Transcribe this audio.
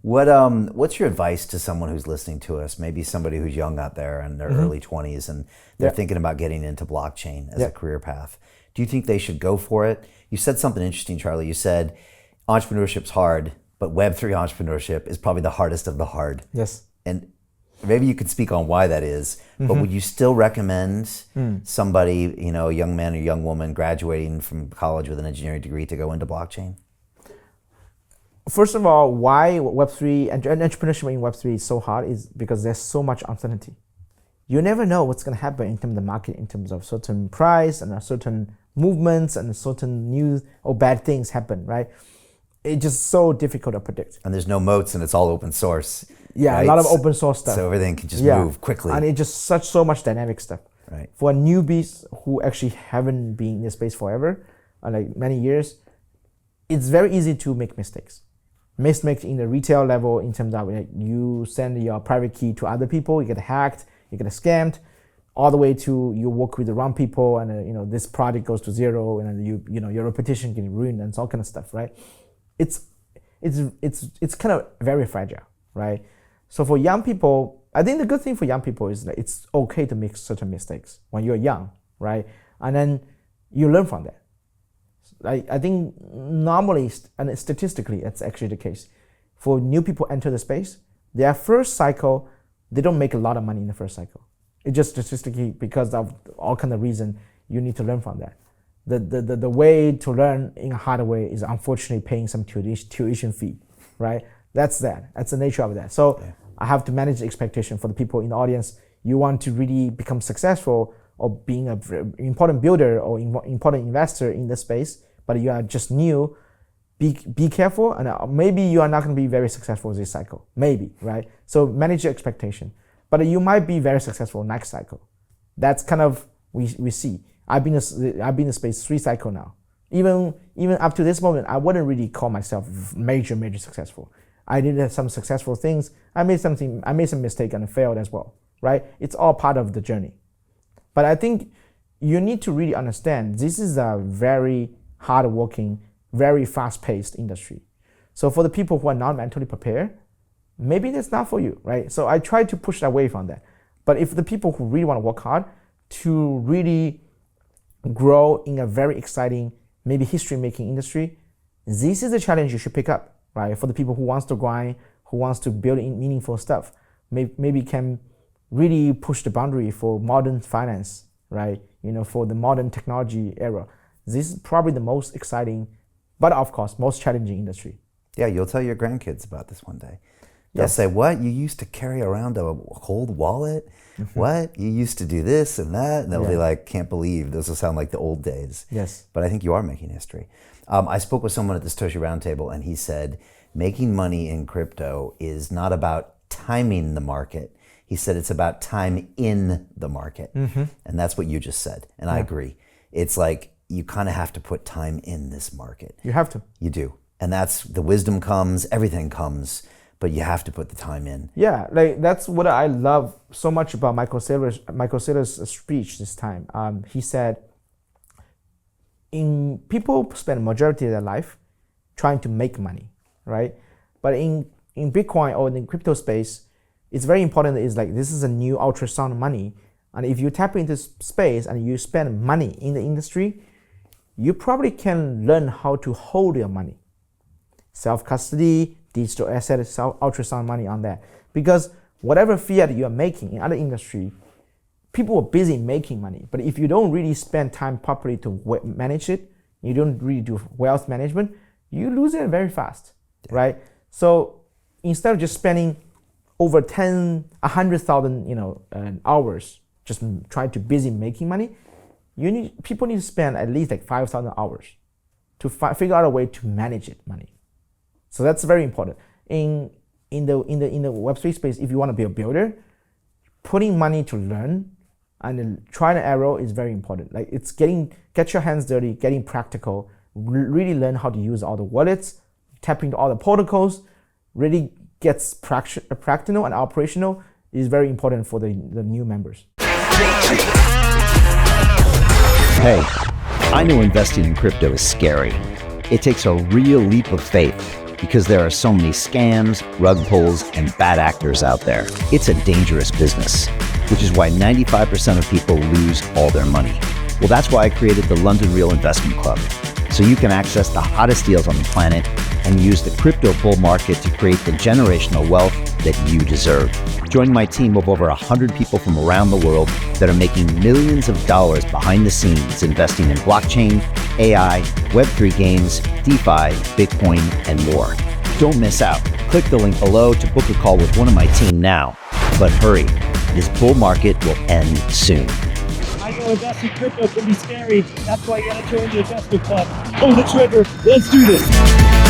What's your advice to someone who's listening to us? Maybe somebody who's young out there in their early 20s and they're thinking about getting into blockchain as a career path. Do you think they should go for it? You said something interesting, Charlie. You said entrepreneurship's hard, but Web3 entrepreneurship is probably the hardest of the hard. Yes. And maybe you could speak on why that is, but would you still recommend somebody, a young man or young woman graduating from college with an engineering degree to go into blockchain? First of all, why Web3 and entrepreneurship in Web3 is so hard is because there's so much uncertainty. You never know what's going to happen in terms of the market, in terms of certain price and certain movements and certain new or bad things happen, right? It's just so difficult to predict. And there's no moats and it's all open source. Yeah, right? A lot of open source stuff. So everything can just move quickly. And it's just so much dynamic stuff. Right. For newbies who actually haven't been in this space forever, like many years, it's very easy to make mistakes. Mistakes in the retail level in terms of you send your private key to other people, you get hacked, you get scammed, all the way to you work with the wrong people and this project goes to zero and your reputation gets ruined and all kind of stuff, right? It's kind of very fragile, right? So for young people, I think the good thing for young people is that it's okay to make certain mistakes when you're young, right? And then you learn from that. I think normally and statistically, it's actually the case. For new people enter the space, their first cycle, they don't make a lot of money in the first cycle. It's just statistically because of all kind of reason you need to learn from that. The way to learn in a hard way is unfortunately paying some tuition fee, right? That's the nature of that. So I have to manage the expectation for the people in the audience. You want to really become successful or being an important builder or important investor in the space, but you are just new, be careful, and maybe you are not going to be very successful this cycle, maybe, right? So manage your expectation, but you might be very successful next cycle. That's kind of we see. I've been in the space 3 cycles now. Even up to this moment, I wouldn't really call myself major successful. I did some successful things. I made some mistake and failed as well, right? It's all part of the journey. But I think you need to really understand this is a very hard-working, very fast-paced industry. So for the people who are not mentally prepared, maybe that's not for you, right? So I try to push away from that. But if the people who really want to work hard to really grow in a very exciting, maybe history-making industry, this is a challenge you should pick up, right? For the people who wants to grind, who wants to build in meaningful stuff, maybe can really push the boundary for modern finance, right? For the modern technology era. This is probably the most exciting, but of course, most challenging industry. Yeah, you'll tell your grandkids about this one day. They'll say, what? You used to carry around a cold wallet? What? You used to do this and that? And they'll be like, can't believe. This will sound like the old days. Yes. But I think you are making history. I spoke with someone at the Satoshi Roundtable and he said, making money in crypto is not about timing the market. He said it's about time in the market. And that's what you just said. And I agree. It's like you kind of have to put time in this market. You have to. You do. And that's the wisdom comes, everything comes, but you have to put the time in. Yeah, that's what I love so much about Michael Saylor's speech this time. He said, people spend majority of their life trying to make money, right? But in Bitcoin or in the crypto space, it's very important is this is a new ultrasound money. And if you tap into space and you spend money in the industry, you probably can learn how to hold your money. Self-custody, digital asset, ultrasound money on that. Because whatever fiat you are making in other industry, people are busy making money. But if you don't really spend time properly to manage it, you don't really do wealth management, you lose it very fast, right? So instead of just spending over 100,000 hours just trying to busy making money, people need to spend at least 5,000 hours to figure out a way to manage it money. So that's very important. In the Web3 space, if you want to be a builder, putting money to learn and then try and error is very important. It's get your hands dirty, getting practical, really learn how to use all the wallets, tap into all the protocols, really gets practical and operational is very important for the new members. Hey, I know investing in crypto is scary. It takes a real leap of faith. because there are so many scams, rug pulls, and bad actors out there. It's a dangerous business, which is why 95% of people lose all their money. Well, that's why I created the London Real Investment Club, so you can access the hottest deals on the planet and use the crypto bull market to create the generational wealth that you deserve. Join my team of over 100 people from around the world that are making millions of dollars behind the scenes investing in blockchain, AI, Web3 games, DeFi, Bitcoin, and more. Don't miss out. Click the link below to book a call with one of my team now. But hurry, this bull market will end soon. I know investing crypto can be scary. That's why you gotta join the investment club. Pull the trigger. Let's do this.